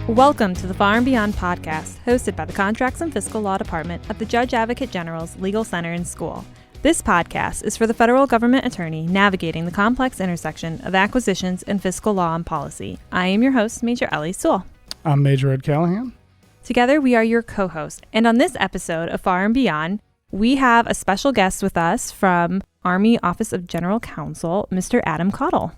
Welcome to the Far and Beyond podcast, hosted by the Contracts and Fiscal Law Department at the Judge Advocate General's Legal Center and School. This podcast is for the federal government attorney navigating the complex intersection of acquisitions and fiscal law and policy. I am your host, Major Ellie Sewell. I'm Major Ed Callahan. Together, we are your co-hosts. And on this episode of Far and Beyond, we have a special guest with us from Army Office of General Counsel, Mr. Adam Caudle.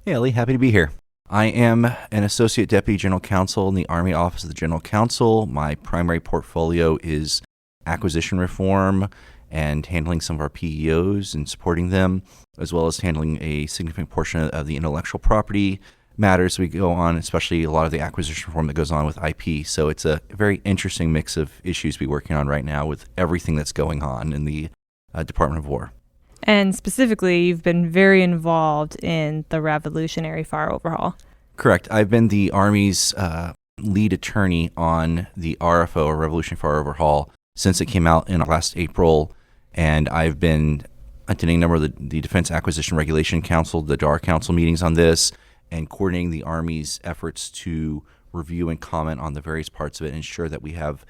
Hey, Ellie, happy to be here. I am an Associate Deputy General Counsel in the Army Office of the General Counsel. My primary portfolio is acquisition reform and handling some of our PEOs and supporting them, as well as handling a significant portion of the intellectual property matters we go on, especially a lot of the acquisition reform that goes on with IP. So it's a very interesting mix of issues we're working on right now with everything that's going on in the Department of War. And specifically, you've been very involved in the Revolutionary FAR Overhaul. Correct. I've been the Army's lead attorney on the RFO, or Revolutionary FAR Overhaul, since it came out in last April. And I've been attending a number of the Defense Acquisition Regulation Council, the DAR Council meetings on this, and coordinating the Army's efforts to review and comment on the various parts of it and ensure that we have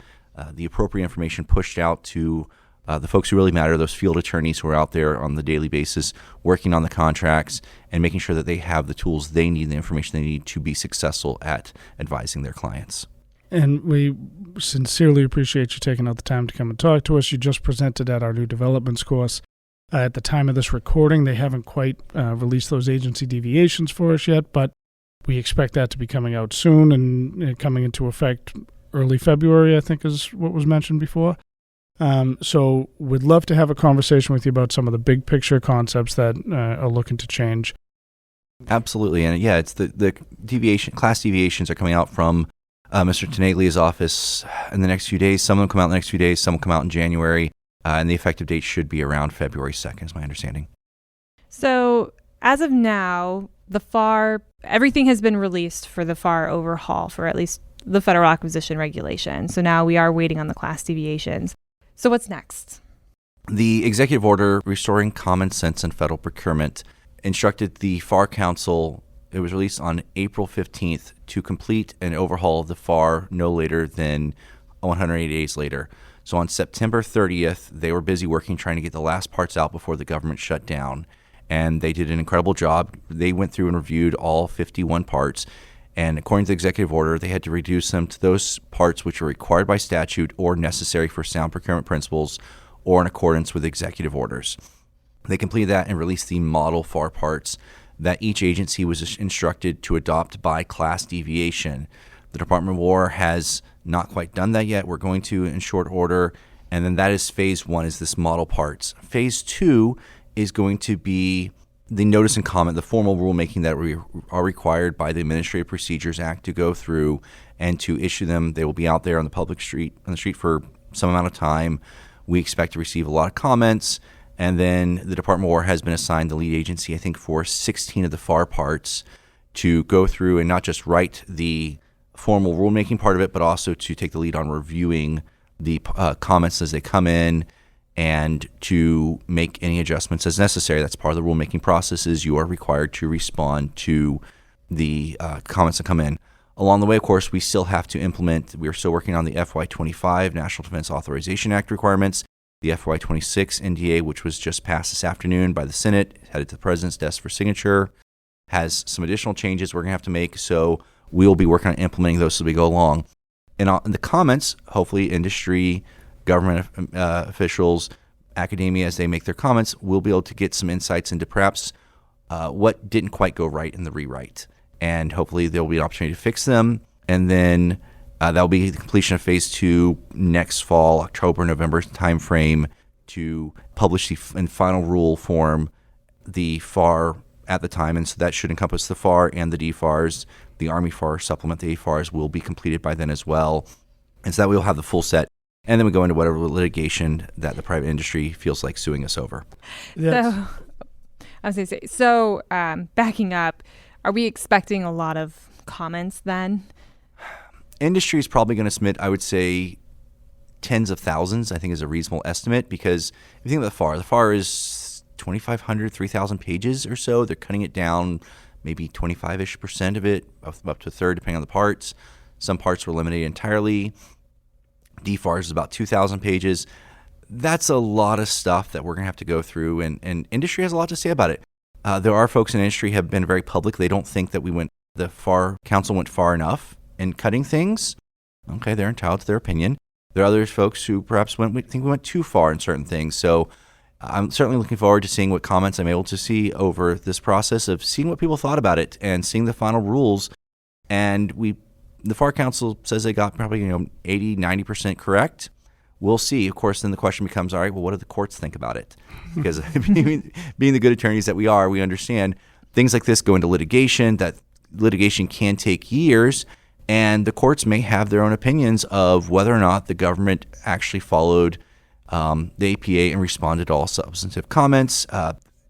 the appropriate information pushed out to the folks who really matter, those field attorneys who are out there on the daily basis working on the contracts and making sure that they have the tools they need, the information they need to be successful at advising their clients. And we sincerely appreciate you taking out the time to come and talk to us. You just presented at our new developments course. At the time of this recording, they haven't quite released those agency deviations for us yet, but we expect that to be coming out soon and coming into effect early February, I think is what was mentioned before. So we'd love to have a conversation with you about some of the big picture concepts that are looking to change. Absolutely. And yeah, it's the class deviations are coming out from Mr. Tenaglia's office in the next few days. Some of them come out in the next few days, some will come out in January, and the effective date should be around February 2nd, is my understanding. So as of now, the FAR, everything has been released for the FAR overhaul for at least the federal acquisition regulation. So now we are waiting on the class deviations. So what's next? The executive order restoring common sense in federal procurement instructed the FAR Council, it was released on April 15th, to complete an overhaul of the FAR no later than 180 days later. So on September 30th, they were busy working trying to get the last parts out before the government shut down. And they did an incredible job. They went through and reviewed all 51 parts. And according to the executive order, they had to reduce them to those parts which are required by statute or necessary for sound procurement principles or in accordance with executive orders. They completed that and released the model FAR parts that each agency was instructed to adopt by class deviation. The Department of War has not quite done that yet. We're going to in short order. And then that is phase one, is this model parts. Phase two is going to be the notice and comment, the formal rulemaking that we are required by the Administrative Procedures Act to go through and to issue them. They will be out there on the street for some amount of time. We expect to receive a lot of comments, and then the Department of War has been assigned the lead agency, I think, for 16 of the FAR parts to go through and not just write the formal rulemaking part of it, but also to take the lead on reviewing the comments as they come in, and to make any adjustments as necessary. That's part of the rulemaking process, is you are required to respond to the comments that come in. Along the way, of course, we still have to implement, we are still working on the FY25 National Defense Authorization Act requirements, the FY26 NDA, which was just passed this afternoon by the Senate, headed to the President's desk for signature, has some additional changes we're going to have to make, so we will be working on implementing those as we go along. And in the comments, hopefully industry, government officials, academia, as they make their comments, we'll be able to get some insights into perhaps what didn't quite go right in the rewrite. And hopefully there will be an opportunity to fix them. And then that will be the completion of phase two next fall, October, November timeframe, to publish in final rule form the FAR at the time. And so that should encompass the FAR and the DFARs. The Army FAR supplement, the AFARs, will be completed by then as well. And so that we will have the full set. And then we go into whatever litigation that the private industry feels like suing us over. So, I was going to say, backing up, are we expecting a lot of comments then? Industry is probably going to submit, I would say, tens of thousands, I think is a reasonable estimate, because if you think about the FAR is 2,500, 3,000 pages or so. They're cutting it down maybe 25-ish% of it, up to a third, depending on the parts. Some parts were eliminated entirely. DFARS is about 2,000 pages. That's a lot of stuff that we're going to have to go through, and industry has a lot to say about it. There are folks in industry have been very public. They don't think that the FAR Council went far enough in cutting things. Okay, they're entitled to their opinion. There are other folks who perhaps think we went too far in certain things. So I'm certainly looking forward to seeing what comments I'm able to see over this process of seeing what people thought about it and seeing the final rules. And the FAR Council says they got probably 80, 90% correct. We'll see. Of course, then the question becomes, all right, well, what do the courts think about it? Because being the good attorneys that we are, we understand things like this go into litigation, that litigation can take years, and the courts may have their own opinions of whether or not the government actually followed the APA and responded to all substantive comments.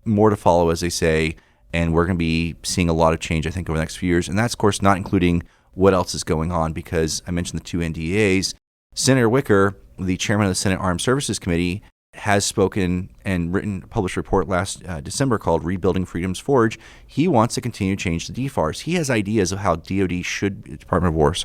More to follow, as they say, and we're going to be seeing a lot of change, I think, over the next few years. And that's, of course, not including what else is going on, because I mentioned the two NDAs. Senator Wicker, the chairman of the Senate Armed Services Committee, has spoken and published a report last December called Rebuilding Freedom's Forge. He wants to continue to change the DFARS. He has ideas of how Department of War,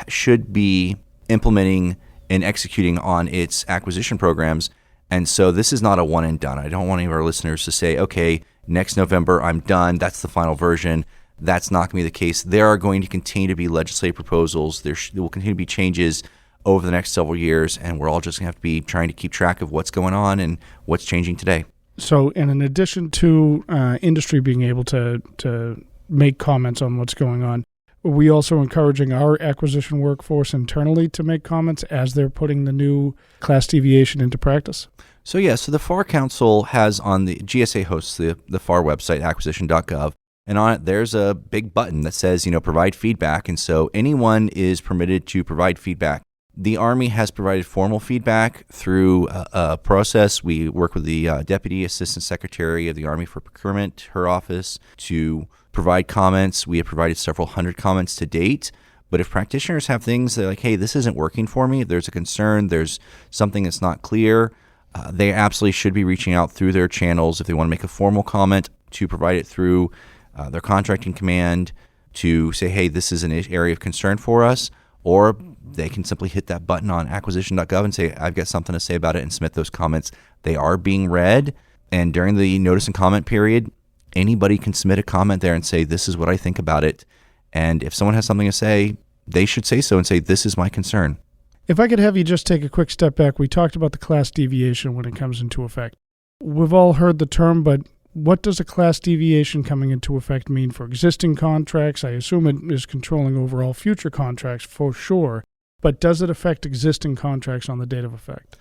should be implementing and executing on its acquisition programs. And so this is not a one and done. I don't want any of our listeners to say, okay, next November I'm done. That's the final version. That's not going to be the case. There are going to continue to be legislative proposals. There will continue to be changes over the next several years, and we're all just going to have to be trying to keep track of what's going on and what's changing today. So, and in addition to industry being able to make comments on what's going on, are we also encouraging our acquisition workforce internally to make comments as they're putting the new class deviation into practice? So the FAR Council has on the GSA hosts the FAR website, acquisition.gov, and on it there's a big button that says, provide feedback. And so anyone is permitted to provide feedback. The Army has provided formal feedback through a process. We work with the Deputy Assistant Secretary of the Army for Procurement, her office, to provide comments. We have provided several hundred comments to date. But if practitioners have things that are like, hey, this isn't working for me, if there's a concern, there's something that's not clear, they absolutely should be reaching out through their channels if they want to make a formal comment, to provide it through their contracting command to say, hey, this is an area of concern for us. Or they can simply hit that button on acquisition.gov and say, I've got something to say about it, and submit those comments. They are being read. And during the notice and comment period, anybody can submit a comment there and say, this is what I think about it. And if someone has something to say, they should say so and say, this is my concern. If I could have you just take a quick step back, we talked about the class deviation when it comes into effect. We've all heard the term, but what does a class deviation coming into effect mean for existing contracts? I assume it is controlling overall future contracts for sure, but does it affect existing contracts on the date of effect?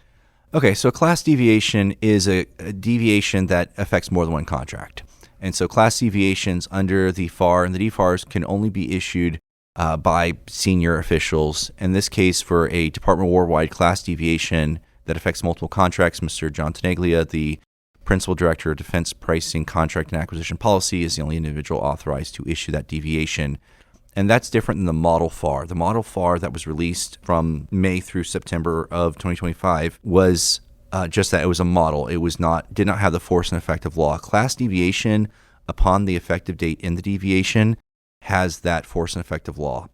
Okay, so class deviation is a deviation that affects more than one contract. And so class deviations under the FAR and the DFARS can only be issued by senior officials. In this case, for a Department of War-wide class deviation that affects multiple contracts, Mr. John Tenaglia, the Principal Director of Defense Pricing, Contract, and Acquisition Policy, is the only individual authorized to issue that deviation. And that's different than the Model FAR. The Model FAR that was released from May through September of 2025 was just that. It was a model. It did not have the force and effect of law. Class deviation, upon the effective date in the deviation, has that force and effect of law.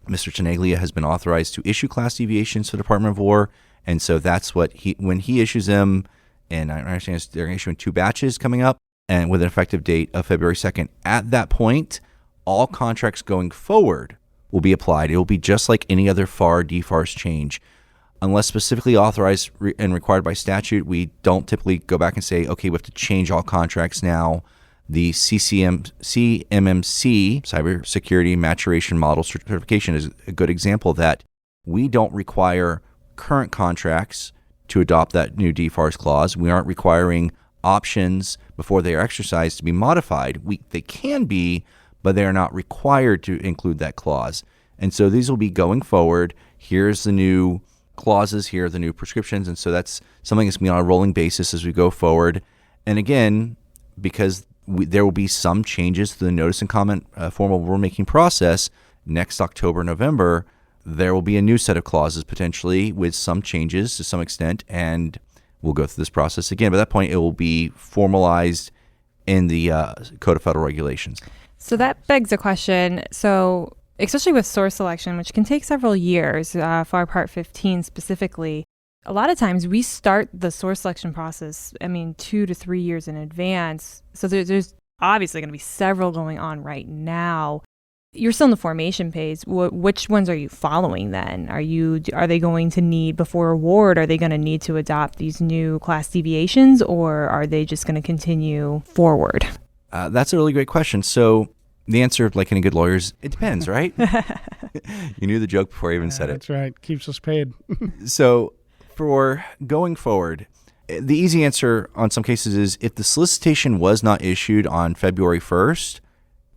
Mr. Tenaglia has been authorized to issue class deviations to the Department of War, and so that's what when he issues them. And I understand they're issuing 2 batches coming up, and with an effective date of February 2nd. At that point, all contracts going forward will be applied. It will be just like any other FAR, DFARS change. Unless specifically authorized and required by statute, we don't typically go back and say, okay, we have to change all contracts now. The CMMC, Cybersecurity Maturation Model Certification, is a good example of that. We don't require current contracts to adopt that new DFARS clause. We aren't requiring options before they are exercised to be modified. They can be, but they are not required to include that clause. And so these will be going forward. Here's the new clauses, here are the new prescriptions. And so that's something that's going to be on a rolling basis as we go forward. And again, because there will be some changes to the notice and comment formal rulemaking process next October, November, there will be a new set of clauses potentially with some changes to some extent, and we'll go through this process again. By that point, it will be formalized in the Code of Federal Regulations. So that begs a question. So especially with source selection, which can take several years, FAR Part 15 specifically. A lot of times we start the source selection process, 2 to 3 years in advance. So there's obviously going to be several going on right now. You're still in the formation phase. Which ones are you following then? Are they going to need, before award, are they going to need to adopt these new class deviations, or are they just going to continue forward? That's a really great question. So the answer, like any good lawyer, is it depends, right? You knew the joke before I even said it. That's right. Keeps us paid. So for going forward, the easy answer on some cases is if the solicitation was not issued on February 1st,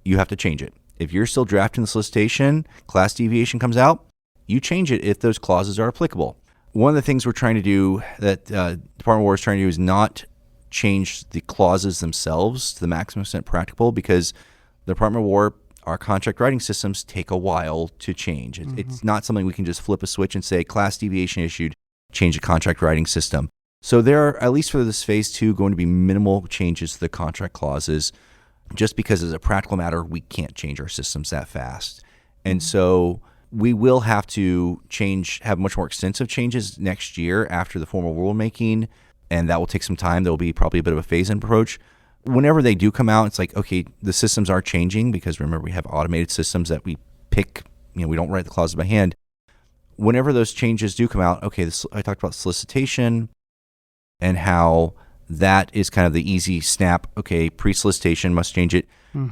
you have to change it. If you're still drafting the solicitation, class deviation comes out, you change it if those clauses are applicable. One of the things we're trying to do, that Department of War is trying to do, is not change the clauses themselves to the maximum extent practicable, because the Department of War, our contract writing systems take a while to change. It's not something we can just flip a switch and say class deviation issued, change the contract writing system. So there are, at least for this phase 2, going to be minimal changes to the contract clauses, just because as a practical matter, we can't change our systems that fast. And so we will have to have much more extensive changes next year after the formal rulemaking, and that will take some time. There will be probably a bit of a phase-in approach. Whenever they do come out, it's like, okay, the systems are changing, because remember, we have automated systems that we pick, we don't write the clauses by hand. Whenever those changes do come out, okay, I talked about solicitation and how that is kind of the easy snap. Okay, pre-solicitation, must change it.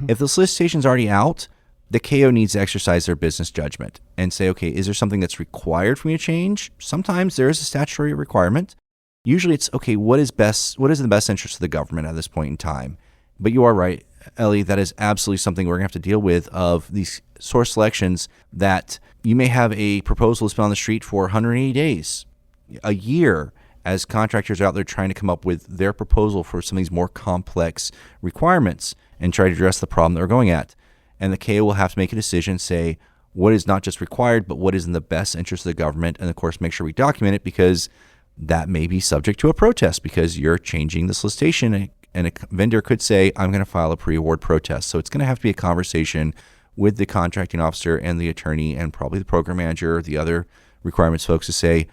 If the solicitation's already out, the KO needs to exercise their business judgment and say, okay, is there something that's required for me to change? Sometimes there is a statutory requirement. Usually it's, okay, what is in the best interest of the government at this point in time? But you are right, Ellie, that is absolutely something we're going to have to deal with, of these source selections that you may have a proposal that's been on the street for 180 days, a year, as contractors are out there trying to come up with their proposal for some of these more complex requirements and try to address the problem they're going at. And the KO will have to make a decision, say what is not just required, but what is in the best interest of the government, and of course make sure we document it, because that may be subject to a protest because you're changing the solicitation, and a vendor could say, I'm going to file a pre-award protest. So it's going to have to be a conversation with the contracting officer and the attorney and probably the program manager, the other requirements folks, to say,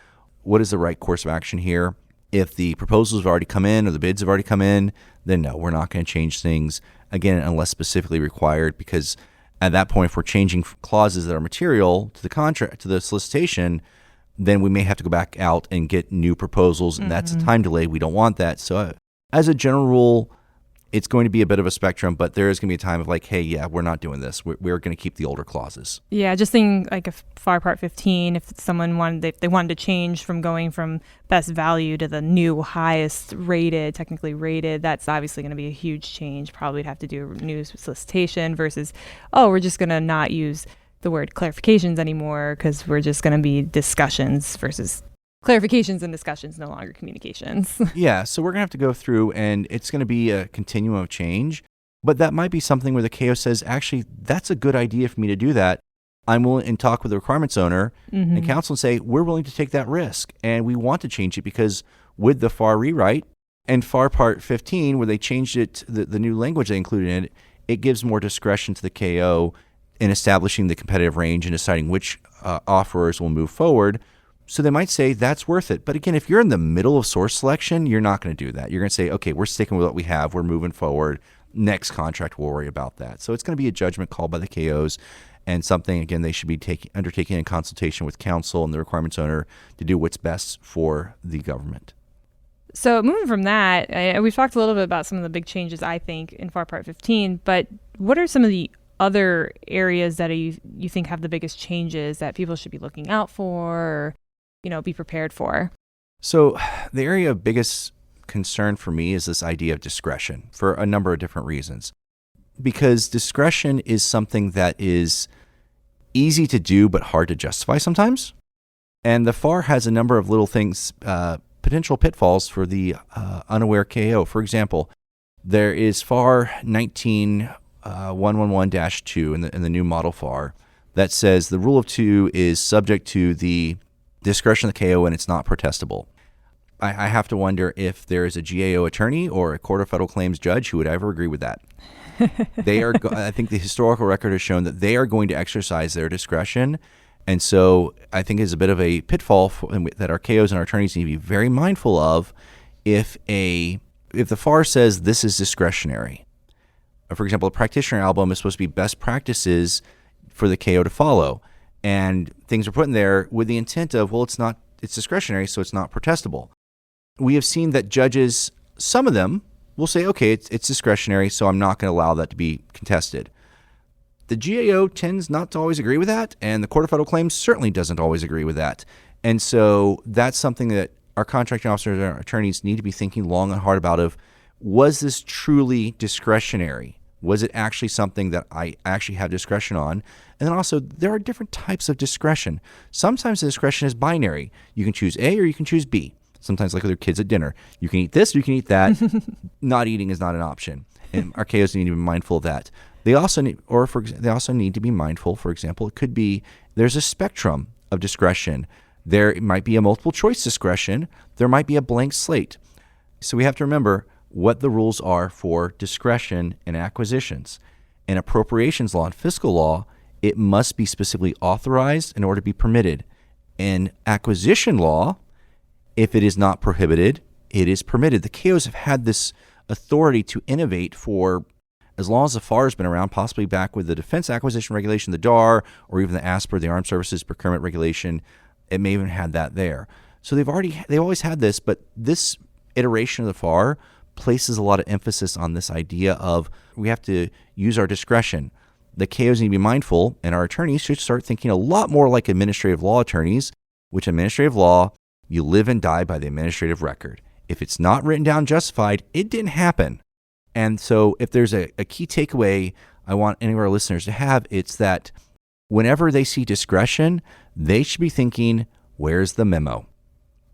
what is the right course of action here? If the proposals have already come in or the bids have already come in, then no, we're not going to change things, again, unless specifically required, because at that point, if we're changing clauses that are material to the contract, to the solicitation, then we may have to go back out and get new proposals, and that's a time delay. We don't want that. So as a general rule, it's going to be a bit of a spectrum, but there is going to be a time of like, hey, yeah, we're not doing this. We're going to keep the older clauses. Yeah, just thinking like a FAR Part 15, if someone wanted to change from going from best value to the new highest rated, technically rated, that's obviously going to be a huge change. Probably would have to do a new solicitation versus, we're just going to not use the word clarifications anymore because we're just going to be discussions versus clarifications and discussions, no longer communications. Yeah, so we're going to have to go through, and it's going to be a continuum of change. But that might be something where the KO says, actually, that's a good idea for me to do that. I'm willing, and talk with the requirements owner and counsel and say, we're willing to take that risk, and we want to change it because with the FAR rewrite and FAR Part 15, where they changed it, the new language they included in it, it gives more discretion to the KO in establishing the competitive range and deciding which offerers will move forward. So they might say that's worth it. But again, if you're in the middle of source selection, you're not going to do that. You're going to say, okay, we're sticking with what we have. We're moving forward. Next contract, we'll worry about that. So it's going to be a judgment call by the KOs, and something, again, they should be undertaking in consultation with counsel and the requirements owner to do what's best for the government. So moving from that, we've talked a little bit about some of the big changes, I think, in FAR Part 15, but what are some of the other areas that you think have the biggest changes that people should be looking out for, or be prepared for? So the area of biggest concern for me is this idea of discretion for a number of different reasons. Because discretion is something that is easy to do but hard to justify sometimes. And the FAR has a number of little things, potential pitfalls for the unaware KO. For example, there is FAR 19.111-2 in the new model FAR that says the rule of two is subject to the discretion of the KO and it's not protestable. I have to wonder if there is a GAO attorney or a Court of Federal Claims judge who would ever agree with that. I think the historical record has shown that they are going to exercise their discretion. And so I think it's a bit of a pitfall that our KOs and our attorneys need to be very mindful of if the FAR says this is discretionary. For example, a practitioner album is supposed to be best practices for the KO to follow. And things are put in there with the intent of, well, it's discretionary, so it's not protestable. We have seen that judges, some of them, will say, okay, it's discretionary, so I'm not going to allow that to be contested. The GAO tends not to always agree with that, and the Court of Federal Claims certainly doesn't always agree with that. And so that's something that our contracting officers and our attorneys need to be thinking long and hard about was this truly discretionary? Was it actually something that I actually have discretion on? And then also, there are different types of discretion. Sometimes the discretion is binary. You can choose A or you can choose B. Sometimes, like with your kids at dinner, you can eat this or you can eat that. Not eating is not an option. And our KOs need to be mindful of that. They also need to be mindful, for example, it could be there's a spectrum of discretion. There might be a multiple choice discretion. There might be a blank slate. So we have to remember what the rules are for discretion in acquisitions. In appropriations law and fiscal law, it must be specifically authorized in order to be permitted. In acquisition law, if it is not prohibited, it is permitted. The KOs have had this authority to innovate for as long as the FAR has been around, possibly back with the Defense Acquisition Regulation, the DAR, or even the ASPR, the Armed Services Procurement Regulation. It may even had that there. So they've always had this, but this iteration of the FAR places a lot of emphasis on this idea of we have to use our discretion. The KOs need to be mindful, and our attorneys should start thinking a lot more like administrative law attorneys, which administrative law, you live and die by the administrative record. If it's not written down justified, it didn't happen. And so if there's a key takeaway I want any of our listeners to have, it's that whenever they see discretion, they should be thinking, where's the memo?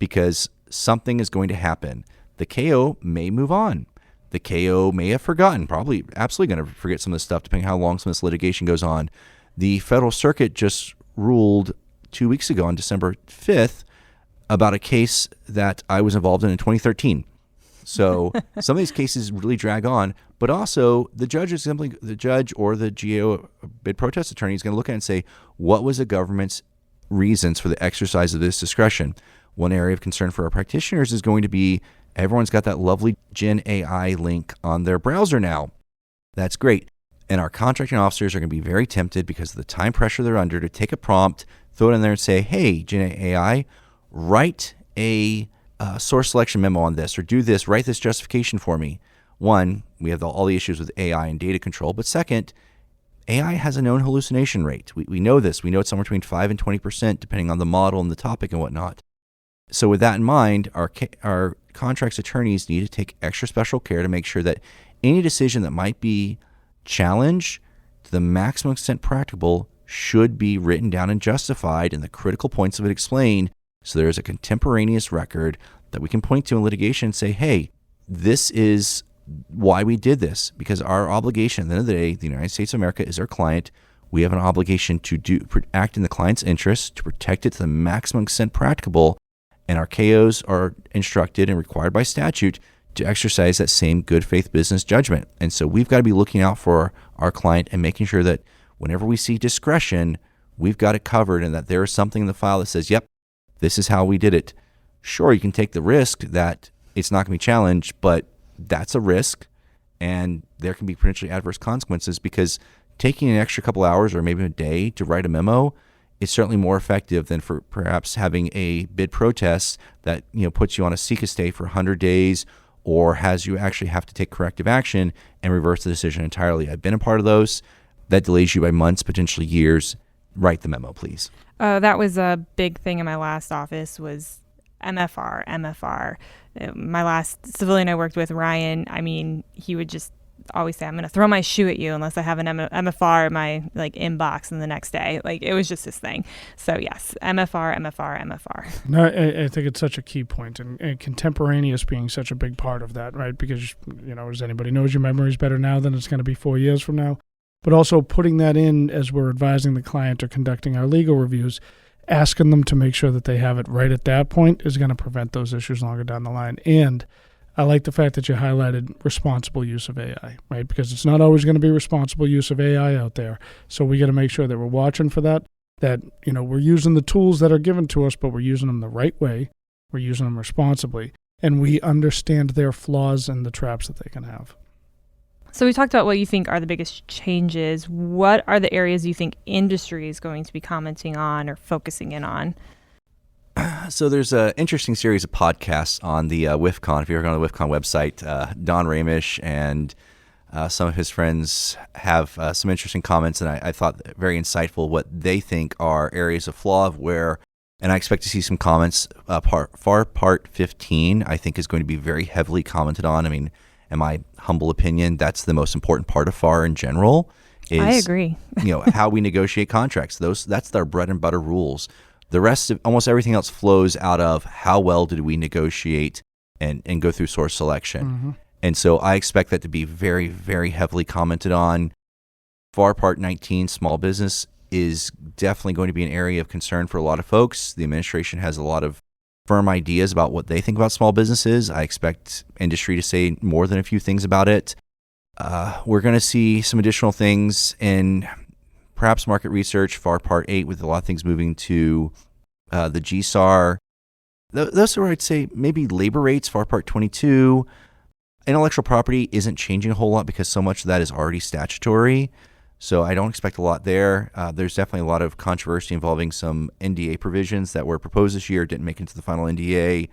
Because something is going to happen. The KO may move on. The KO may have forgotten, probably absolutely going to forget some of this stuff depending on how long some of this litigation goes on. The Federal Circuit just ruled 2 weeks ago on December 5th about a case that I was involved in 2013. So some of these cases really drag on, but also the judge or the GAO bid protest attorney is going to look at it and say, what was the government's reasons for the exercise of this discretion? One area of concern for our practitioners is going to be everyone's got that lovely Gen AI link on their browser now. That's great. And our contracting officers are going to be very tempted because of the time pressure they're under to take a prompt, throw it in there and say, hey, Gen AI, write a source selection memo on this, or do this, write this justification for me. One, we have all the issues with AI and data control. But second, AI has a known hallucination rate. We know this. We know it's somewhere between 5 and 20%, depending on the model and the topic and whatnot. So with that in mind, our contracts attorneys need to take extra special care to make sure that any decision that might be challenged to the maximum extent practicable should be written down and justified and the critical points of it explained, so there is a contemporaneous record that we can point to in litigation and say, hey, this is why we did this, because our obligation at the end of the day, the United States of America is our client. We have an obligation to act in the client's interest, to protect it to the maximum extent practicable, and our KOs are instructed and required by statute to exercise that same good faith business judgment. And so we've got to be looking out for our client and making sure that whenever we see discretion, we've got it covered and that there is something in the file that says, yep, this is how we did it. Sure, you can take the risk that it's not going to be challenged, but that's a risk, and there can be potentially adverse consequences because taking an extra couple hours or maybe a day to write a memo is certainly more effective than for perhaps having a bid protest that puts you on a seek a stay for 100 days or has you actually have to take corrective action and reverse the decision entirely. I've been a part of those. That delays you by months, potentially years. Write the memo, please. That was a big thing in my last office was MFR. My last civilian I worked with, Ryan, he would just always say, I'm going to throw my shoe at you unless I have an MFR in my inbox in the next day. It was just his thing. So yes, MFR. No, I think it's such a key point, and contemporaneous being such a big part of that, right? Because, as anybody knows, your memory is better now than it's going to be 4 years from now. But also putting that in as we're advising the client or conducting our legal reviews, asking them to make sure that they have it right at that point is going to prevent those issues longer down the line. And I like the fact that you highlighted responsible use of AI, right? Because it's not always going to be responsible use of AI out there. So we got to make sure that we're watching for that, we're using the tools that are given to us, but we're using them the right way. We're using them responsibly, and we understand their flaws and the traps that they can have. So we talked about what you think are the biggest changes. What are the areas you think industry is going to be commenting on or focusing in on? So there's an interesting series of podcasts on the WIFCon. If you're on the WIFCon website, Don Ramish and some of his friends have some interesting comments, and I thought very insightful what they think are areas of flaw and I expect to see some comments. FAR Part 15, I think, is going to be very heavily commented on. I mean, in my humble opinion, that's the most important part of FAR in general. I agree. How we negotiate contracts. That's their bread and butter rules. The rest of almost everything else flows out of how well did we negotiate and go through source selection. Mm-hmm. And so I expect that to be very, very heavily commented on. FAR Part 19, small business, is definitely going to be an area of concern for a lot of folks. The administration has a lot of firm ideas about what they think about small businesses. I expect industry to say more than a few things about it. We're going to see some additional things in perhaps market research, FAR Part 8, with a lot of things moving to the GSAR. Those are where I'd say maybe labor rates, FAR Part 22. Intellectual property isn't changing a whole lot because so much of that is already statutory. So I don't expect a lot there. There's definitely a lot of controversy involving some NDA provisions that were proposed this year, didn't make it into the final NDA.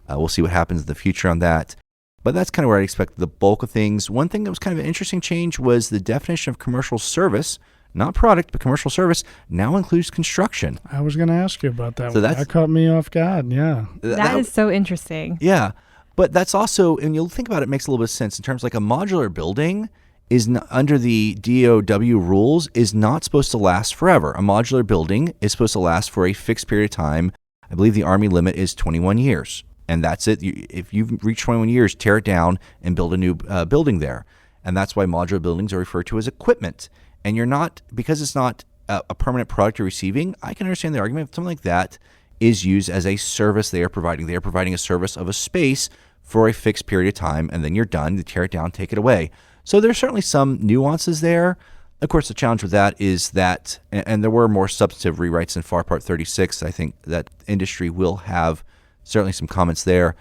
We'll see what happens in the future on that. But that's kind of where I expect the bulk of things. One thing that was kind of an interesting change was the definition of commercial service, not product, but commercial service, now includes construction. I was going to ask you about that. So that caught me off guard, yeah. That is so interesting. Yeah. But that's also, and you'll think about it, it makes a little bit of sense in terms like a modular building is not, under the DOW rules, is not supposed to last forever. A modular building is supposed to last for a fixed period of time. I believe the Army limit is 21 years. And that's it. If you've reached 21 years, tear it down and build a new building there. And that's why modular buildings are referred to as equipment. And you're not, because it's not a permanent product you're receiving, I can understand the argument if something like that is used as a service they are providing. They are providing a service of a space for a fixed period of time, and then you're done. You tear it down, take it away. So there's certainly some nuances there. Of course, the challenge with that is that, and there were more substantive rewrites in FAR Part 36. I think that industry will have certainly some comments there.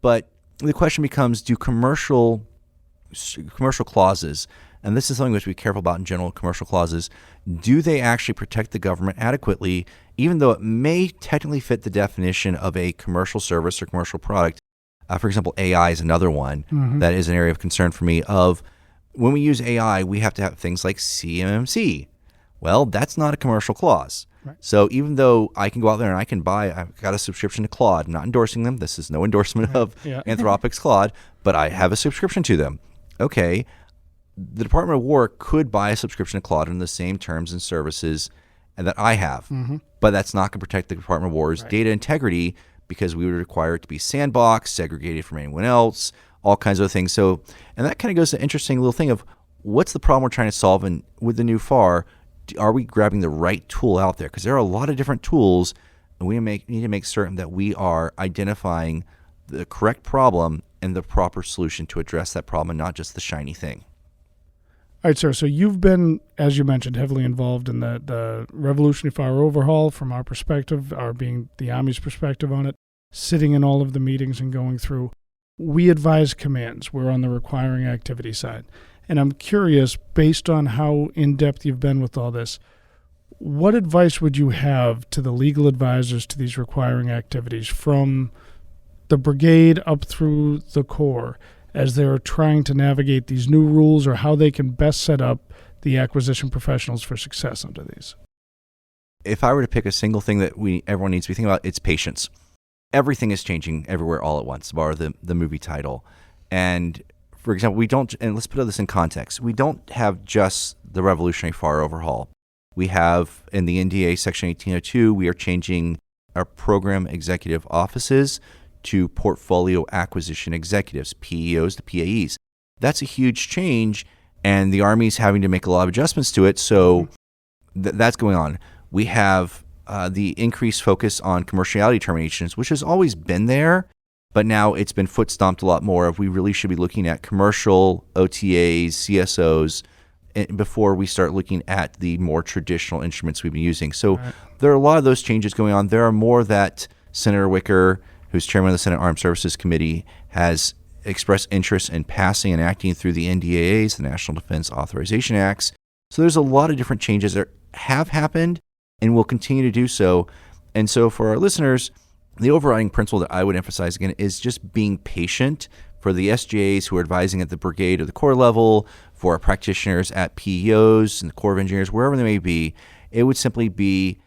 But the question becomes, do commercial clauses, and this is something we have to be careful about in general, commercial clauses, do they actually protect the government adequately, even though it may technically fit the definition of a commercial service or commercial product? For example, AI is another one that is an area of concern for me. Of when we use AI, we have to have things like CMMC. Well, that's not a commercial clause. Right. So even though I can go out there and I can buy, I've got a subscription to Claude, I'm not endorsing them. This is no endorsement of Anthropic's Claude, but I have a subscription to them. Okay, the Department of War could buy a subscription to Claude in the same terms and services that I have, but that's not going to protect the Department of War's data integrity, because we would require it to be sandboxed, segregated from anyone else, all kinds of things. So, and that kind of goes to an interesting little thing of what's the problem we're trying to solve, and with the new FAR, are we grabbing the right tool out there? Because there are a lot of different tools, and we need to make certain that we are identifying the correct problem and the proper solution to address that problem, and not just the shiny thing. All right, sir. So you've been, as you mentioned, heavily involved in the Revolutionary FAR Overhaul from our perspective, our being the Army's perspective on it, sitting in all of the meetings and going through. We advise commands. We're on the requiring activity side. And I'm curious, based on how in-depth you've been with all this, what advice would you have to the legal advisors to these requiring activities from the brigade up through the Corps, as they're trying to navigate these new rules, or how they can best set up the acquisition professionals for success under these? If I were to pick a single thing that everyone needs to be thinking about, it's patience. Everything is changing everywhere all at once, bar the movie title. And for example, and let's put this in context, we don't have just the Revolutionary FAR Overhaul. We have, in the NDA Section 1802, we are changing our program executive offices to portfolio acquisition executives, PEOs to PAEs. That's a huge change, and the Army's having to make a lot of adjustments to it, so that's going on. We have the increased focus on commerciality terminations, which has always been there, But now it's been foot stomped a lot more of we really should be looking at commercial OTAs, CSOs, before we start looking at the more traditional instruments we've been using. So there are a lot of those changes going on. There are more that Senator Wicker, who's chairman of the Senate Armed Services Committee, has expressed interest in passing and acting through the NDAAs, the National Defense Authorization Acts. So there's a lot of different changes that have happened and will continue to do so. And so for our listeners, the overriding principle that I would emphasize again is just being patient for the SJAs who are advising at the brigade or the corps level, for our practitioners at PEOs and the Corps of Engineers, wherever they may be. It would simply be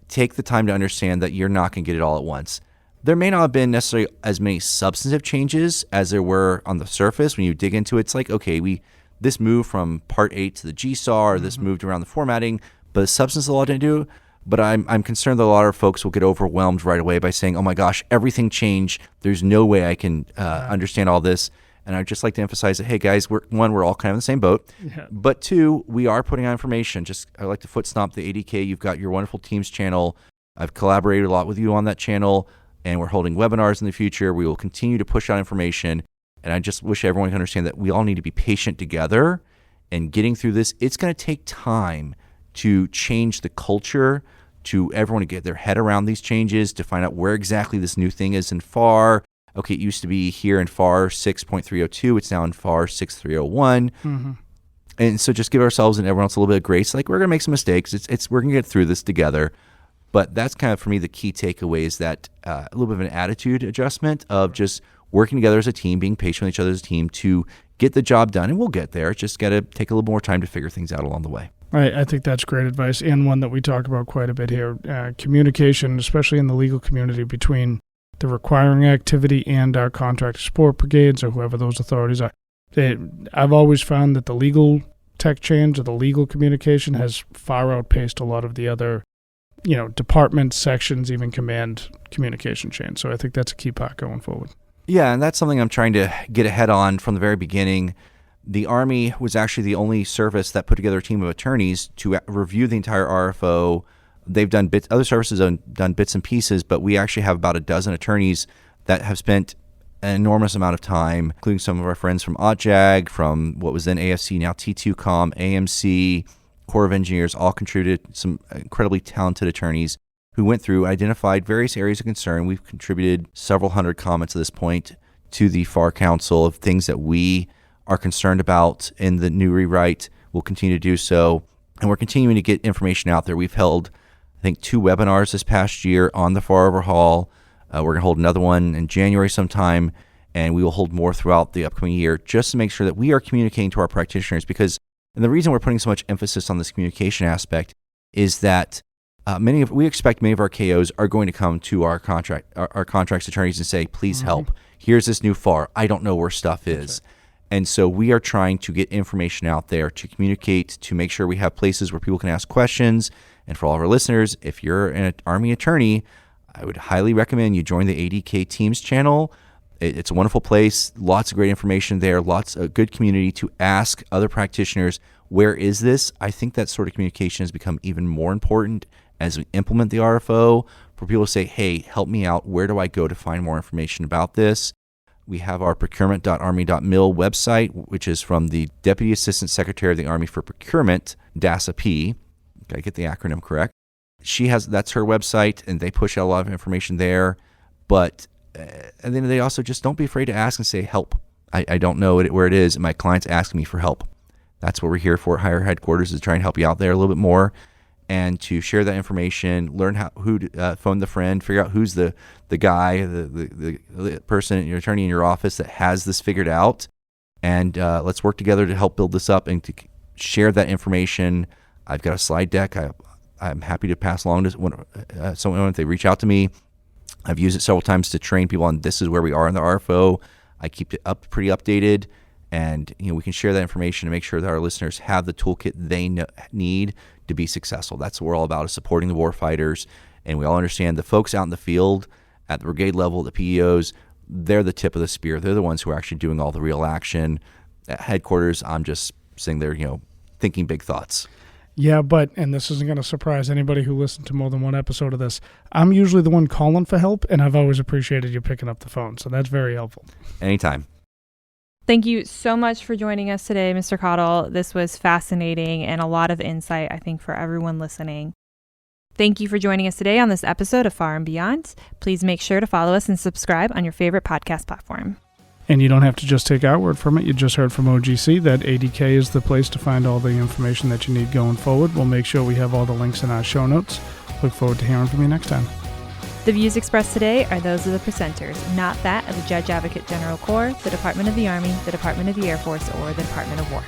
take the time to understand that you're not going to get it all at once. There may not have been necessarily as many substantive changes as there were on the surface. When you dig into it, it's like, okay, this moved from Part 8 to the GSAR, this moved around the formatting, but the substance of the law didn't do. But I'm concerned that a lot of folks will get overwhelmed right away by saying, oh my gosh, everything changed. There's no way I can understand all this. And I'd just like to emphasize that, hey guys, we're all kind of in the same boat. Yeah. But two, we are putting out information. I'd like to foot stomp the ADK. You've got your wonderful Teams channel. I've collaborated a lot with you on that channel, and we're holding webinars in the future. We will continue to push out information. And I just wish everyone can understand that we all need to be patient together and getting through this. It's going to take time to change the culture, to everyone to get their head around these changes, to find out where exactly this new thing is in FAR. Okay, it used to be here in FAR 6.302. It's now in FAR 6.301. Mm-hmm. And so just give ourselves and everyone else a little bit of grace. Like, we're going to make some mistakes. We're going to get through this together. But that's kind of, for me, the key takeaway is that a little bit of an attitude adjustment of just working together as a team, being patient with each other as a team to get the job done. And we'll get there. It's just got to take a little more time to figure things out along the way. I think that's great advice, and one that we talk about quite a bit here. Communication, especially in the legal community, between the requiring activity and our contract support brigades or whoever those authorities are. I've always found that the legal tech change or the legal communication has far outpaced a lot of the other, departments, sections, even command communication chain. So I think that's a key part going forward. Yeah, and that's something I'm trying to get ahead on from the very beginning. The Army was actually the only service that put together a team of attorneys to review the entire RFO. They've done bits, other services have done bits and pieces, but we actually have about a dozen attorneys that have spent an enormous amount of time, including some of our friends from OTJAG, from what was then AFC, now T2Com, AMC, Corps of Engineers, all contributed, some incredibly talented attorneys who went through, identified various areas of concern. We've contributed several hundred comments at this point to the FAR Council of things that we are concerned about in the new rewrite. We'll continue to do so. And we're continuing to get information out there. We've held, I think, 2 webinars this past year on the FAR Overhaul. We're going to hold another one in January sometime, and we will hold more throughout the upcoming year just to make sure that we are communicating to our practitioners. Because, and the reason we're putting so much emphasis on this communication aspect is that we expect many of our KOs are going to come to our contracts attorneys and say, please help. Here's this new FAR. I don't know where stuff is. Right. And so we are trying to get information out there to communicate, to make sure we have places where people can ask questions. And for all of our listeners, if you're an Army attorney, I would highly recommend you join the ADK Teams channel. It's a wonderful place, lots of great information there, lots of good community to ask other practitioners, where is this? I think that sort of communication has become even more important as we implement the RFO, for people to say, hey, help me out. Where do I go to find more information about this? We have our procurement.army.mil website, which is from the Deputy Assistant Secretary of the Army for Procurement, DASAP. Got to get the acronym correct. That's her website, and they push out a lot of information there. But and then they also just don't be afraid to ask and say, help. I don't know where it is, and my client's asking me for help. That's what we're here for at Higher Headquarters, is try and help you out there a little bit more, and to share that information, learn who to phone the friend, figure out who's the guy, the person, your attorney in your office that has this figured out, and let's work together to help build this up and to share that information. I've got a slide deck. I'm happy to pass along to someone if they reach out to me. I've used it several times to train people on this is where we are in the RFO. I keep it pretty updated, and we can share that information to make sure that our listeners have the toolkit they need to be successful. That's what we're all about, is supporting the warfighters. And we all understand the folks out in the field at the brigade level, the PEOs, they're the tip of the spear. They're the ones who are actually doing all the real action. At headquarters, I'm just sitting there, thinking big thoughts. Yeah, and this isn't going to surprise anybody who listened to more than one episode of this, I'm usually the one calling for help, and I've always appreciated you picking up the phone, so that's very helpful. Anytime. Thank you so much for joining us today, Mr. Caudle. This was fascinating and a lot of insight, I think, for everyone listening. Thank you for joining us today on this episode of Far and Beyond. Please make sure to follow us and subscribe on your favorite podcast platform. And you don't have to just take our word from it. You just heard from OGC that ADK is the place to find all the information that you need going forward. We'll make sure we have all the links in our show notes. Look forward to hearing from you next time. The views expressed today are those of the presenters, not that of the Judge Advocate General Corps, the Department of the Army, the Department of the Air Force, or the Department of War.